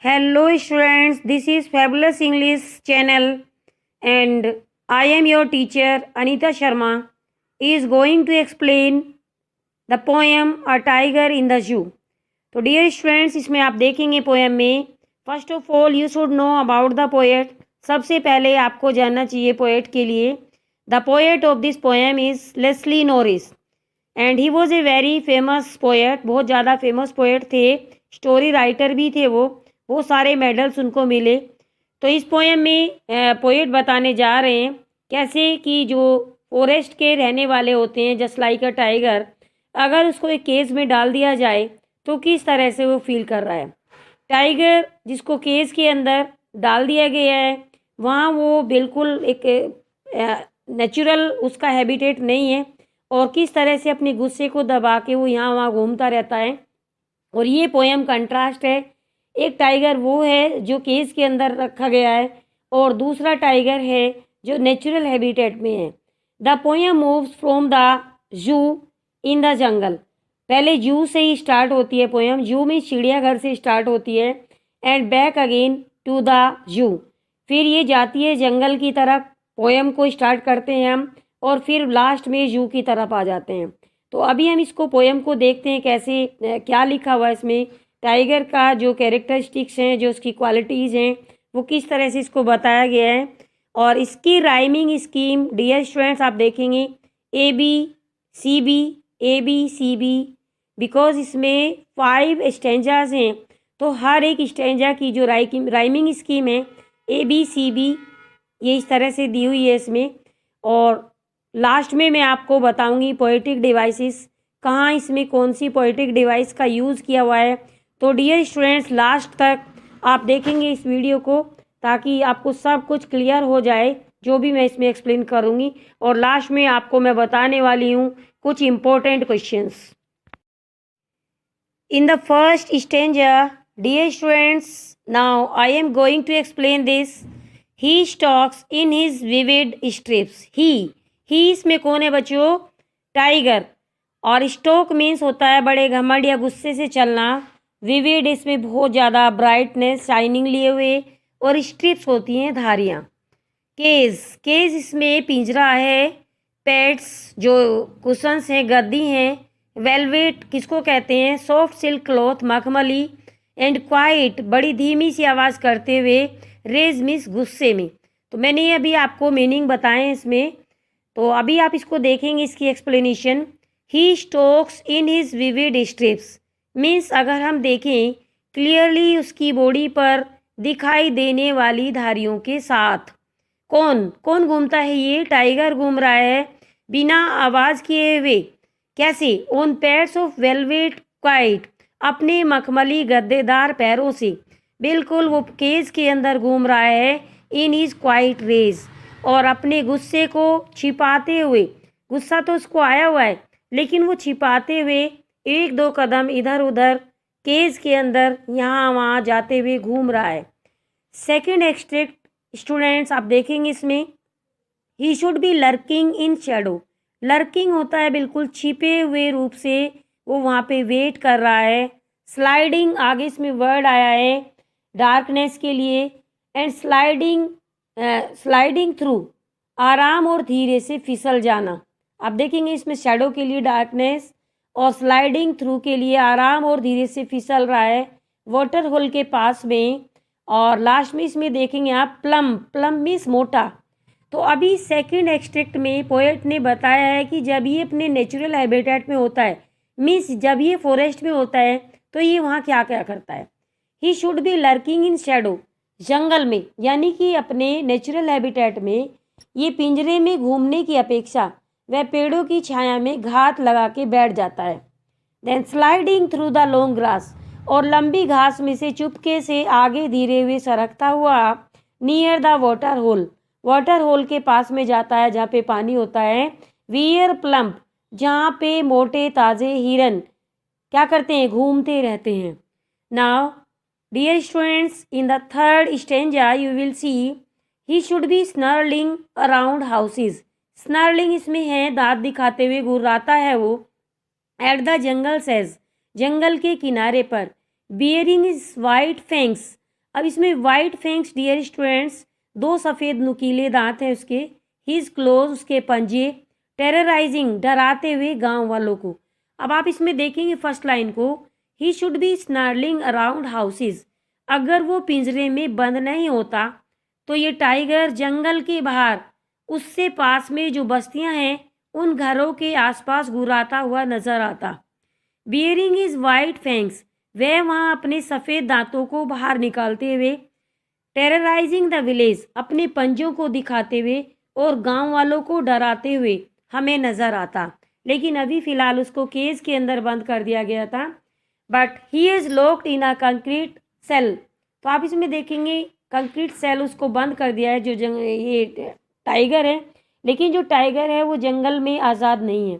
Hello students, this is Fabulous English channel and I am your teacher Anita Sharma is going to explain the poem A Tiger in the Zoo. तो dear students इसमें आप देखेंगे poem में first of all you should know about the poet. सबसे पहले आपको जानना चाहिए पोएट के लिए। The poet of this poem is Leslie Norris and he was a very famous poet. बहुत ज़्यादा फेमस पोएट थे, स्टोरी राइटर भी थे वो सारे मेडल्स उनको मिले। तो इस पोएम में पोएट बताने जा रहे हैं कैसे कि जो फॉरेस्ट के रहने वाले होते हैं जस्ट लाइक अ टाइगर, अगर उसको एक केज में डाल दिया जाए तो किस तरह से वो फील कर रहा है। टाइगर जिसको केज के अंदर डाल दिया गया है वहाँ वो बिल्कुल एक नेचुरल उसका हैबिटेट नहीं है और किस तरह से अपने गुस्से को दबा के वो यहाँ वहाँ घूमता रहता है। और ये पोएम कंट्रास्ट है, एक टाइगर वो है जो केज के अंदर रखा गया है और दूसरा टाइगर है जो नेचुरल हैबिटेट में है। The poem moves from the zoo in the jungle. पहले जू से ही स्टार्ट होती है पोएम, जू में चिड़ियाघर से स्टार्ट होती है and back again to the zoo. फिर ये जाती है जंगल की तरफ, पोएम को स्टार्ट करते हैं हम और फिर लास्ट में जू की तरफ आ जाते हैं। तो अभी हम इसको पोएम को देखते हैं कैसे क्या लिखा हुआ है इसमें। टाइगर का जो कैरेक्टरिस्टिक्स हैं, जो उसकी क्वालिटीज़ हैं, वो किस तरह से इसको बताया गया है। और इसकी राइमिंग स्कीम डियर स्टूडेंट्स आप देखेंगे A B C B because इसमें 5 स्टेंजाज हैं तो हर एक स्टेंजा की जो राइमिंग स्कीम है ABCB ये इस तरह से दी हुई है इसमें। और लास्ट में मैं आपको बताऊंगी पोएटिक डिवाइसेस, कहाँ इसमें कौन सी पोएटिक डिवाइस का यूज़ किया हुआ है। तो डियर स्टूडेंट्स लास्ट तक आप देखेंगे इस वीडियो को ताकि आपको सब कुछ क्लियर हो जाए जो भी मैं इसमें एक्सप्लेन करूँगी। और लास्ट में आपको मैं बताने वाली हूँ कुछ important questions. In the first stanza, dear students, now I am going to explain this. He stalks in his vivid strips. He इसमें कौन है बच्चों? टाइगर। और स्टॉक मीन्स होता है बड़े घमंड या गुस्से से चलना। विविड इसमें बहुत ज़्यादा ब्राइटनेस शाइनिंग लिए हुए और स्ट्रिप्स होती हैं धारियाँ। केज इसमें पिंजरा है। पेट्स जो कुशंस हैं, गद्दी हैं। वेलवेट किसको कहते हैं? सॉफ्ट सिल्क क्लॉथ, मखमली। एंड क्वाइट बड़ी धीमी सी आवाज़ करते हुए, रेज मिस गुस्से में। तो मैंने ये अभी आपको मीनिंग बताए हैं इसमें, तो अभी आप इसको देखेंगे इसकी explanation. He stocks in his vivid strips means अगर हम देखें क्लियरली उसकी बॉडी पर दिखाई देने वाली धारियों के साथ। कौन घूमता है? ये टाइगर घूम रहा है बिना आवाज़ किए हुए। कैसे? On pads of velvet quite, अपने मखमली गद्देदार पैरों से बिल्कुल वो केज के अंदर घूम रहा है। इन इज क्वाइट रेज, और अपने गुस्से को छिपाते हुए, गुस्सा तो उसको आया हुआ है लेकिन वो छिपाते हुए 1-2 कदम इधर उधर केज के अंदर यहाँ वहाँ जाते हुए घूम रहा है। सेकेंड एक्सट्रैक्ट स्टूडेंट्स आप देखेंगे इसमें, ही should be lurking in shadow. Lurking होता है बिल्कुल छिपे हुए रूप से वो वहाँ पे वेट कर रहा है। स्लाइडिंग आगे इसमें वर्ड आया है डार्कनेस के लिए। एंड स्लाइडिंग थ्रू, आराम और धीरे से फिसल जाना। आप देखेंगे इसमें शेडो के लिए डार्कनेस और स्लाइडिंग थ्रू के लिए आराम और धीरे से फिसल रहा है वाटर होल के पास में। और लास्ट में इसमें देखेंगे आप प्लम मीन्स मोटा। तो अभी सेकंड एक्सट्रैक्ट में पोएट ने बताया है कि जब ये अपने नेचुरल हैबिटेट में होता है, मीन्स जब ये फॉरेस्ट में होता है तो ये वहाँ क्या क्या करता है। He should be lurking in shadow, जंगल में, यानी कि अपने नेचुरल हैबिटेट में ये पिंजरे में घूमने की अपेक्षा वह पेड़ों की छाया में घात लगा के बैठ जाता है। Then sliding through the long grass, और लंबी घास में से चुपके से आगे धीरे हुए सरकता हुआ नियर द वाटर होल के पास में जाता है जहाँ पे पानी होता है। वियर प्लम्प, जहाँ पे मोटे ताज़े हिरन क्या करते हैं? घूमते रहते हैं। Now dear students, in the third stanza you will see he should be snarling around houses. Snarling इसमें है दांत दिखाते हुए घुर्राता है वो। एट द जंगल सेज, जंगल के किनारे पर। बियरिंग इज वाइट फैंक्स, अब इसमें वाइट फैंक्स डियर स्टूडेंट्स, 2 सफ़ेद नुकीले दांत हैं उसके। हिज क्लोज, उसके पंजे। टेरराइजिंग, डराते हुए गांव वालों को। अब आप इसमें देखेंगे फर्स्ट लाइन को, ही should B snarling around houses. अगर वो पिंजरे में बंद नहीं होता तो ये टाइगर जंगल के बाहर उससे पास में जो बस्तियां हैं उन घरों के आसपास घुराता हुआ नजर आता। बियरिंग इज वाइट फैंक्स, वह वहाँ अपने सफ़ेद दांतों को बाहर निकालते हुए। टेरराइजिंग द विलेज, अपने पंजों को दिखाते हुए और गांव वालों को डराते हुए हमें नज़र आता। लेकिन अभी फ़िलहाल उसको केज के अंदर बंद कर दिया गया था। But he is locked in a concrete cell, तो आप इसमें देखेंगे कंक्रीट सेल उसको बंद कर दिया है जो ये टाइगर है। लेकिन जो टाइगर है वो जंगल में आज़ाद नहीं है,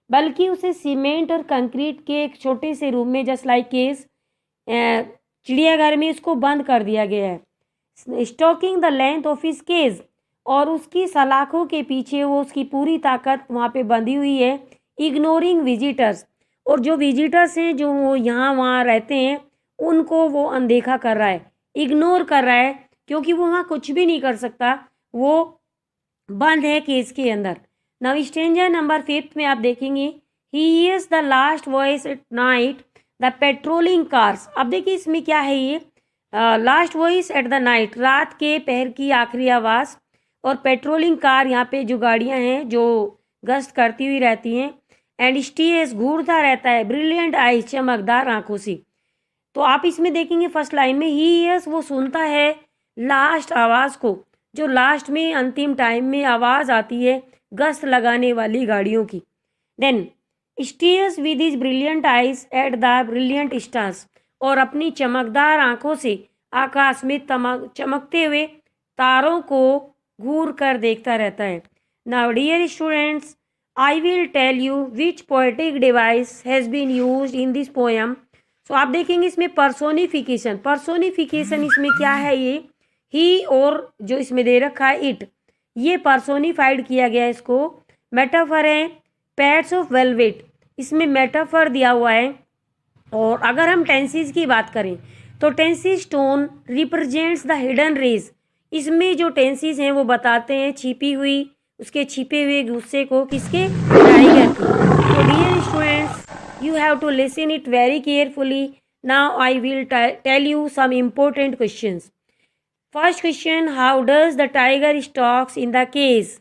बल्कि उसे सीमेंट और कंक्रीट के एक छोटे से रूम में, जस्ट लाइक केस चिड़ियाघर में, उसको बंद कर दिया गया है। Stalking the length of his cage, और उसकी सलाखों के पीछे वो उसकी पूरी ताकत वहाँ पे बंधी हुई है। इग्नोरिंग विजिटर्स, और जो विजिटर्स हैं जो वो यहाँ वहाँ रहते हैं उनको वो अनदेखा कर रहा है, इग्नोर कर रहा है, क्योंकि वो वहाँ कुछ भी नहीं कर सकता, वो बंद है केज के अंदर। नाउ स्टेंजा नंबर 5 में आप देखेंगे, he is the last voice at night the patrolling cars. अब देखिए इसमें क्या है, ये last voice at the night, रात के पहर की आखिरी आवाज़। और पेट्रोलिंग कार, यहाँ पे जो गाड़ियाँ हैं जो गश्त करती हुई रहती हैं। एंड स्टीयर्स, घूरता रहता है। ब्रिलियंट आइज, चमकदार आंखों से। तो आप इसमें देखेंगे फर्स्ट लाइन में, ही इज, वो सुनता है लास्ट आवाज़ को, जो लास्ट में अंतिम टाइम में आवाज़ आती है गश्त लगाने वाली गाड़ियों की। Then stares with his brilliant eyes at the brilliant stars, और अपनी चमकदार आंखों से आकाश में चमकते हुए तारों को घूर कर देखता रहता है। Now dear students, I will tell you which poetic device has been used in this poem. So आप देखेंगे इसमें पर्सोनिफिकेशन इसमें क्या है, ये ही और जो इसमें दे रखा है इट, ये पर्सोनिफाइड किया गया है इसको। मेटाफर है पैड्स ऑफ वेलवेट, इसमें मेटाफर दिया हुआ है। और अगर हम टेंसेस की बात करें तो tenses tone represents the hidden rage, इसमें जो टेंसेस हैं वो बताते हैं छिपी हुई, उसके छिपे हुए गुस्से को, किसके, टाइगर के। तो dear students, you have to listen it very carefully. Now I will tell you some important questions. First question, how does the tiger stalks in the cage?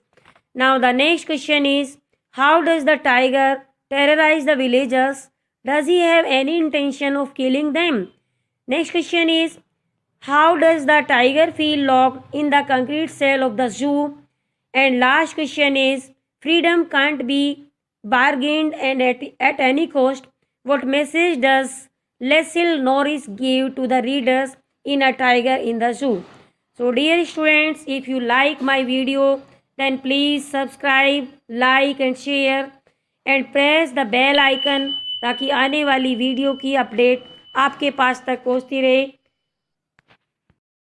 Now the next question is, how does the tiger terrorize the villagers? Does he have any intention of killing them? Next question is, how does the tiger feel locked in the concrete cell of the zoo? And last question is, freedom can't be bargained and at any cost. What message does Cecil Norris give to the readers in A Tiger in the Zoo? So dear students, if you like my video, then please subscribe, like and share and press the bell icon, ताकि आने वाली video की update आपके पास तक पहुंचती रहे।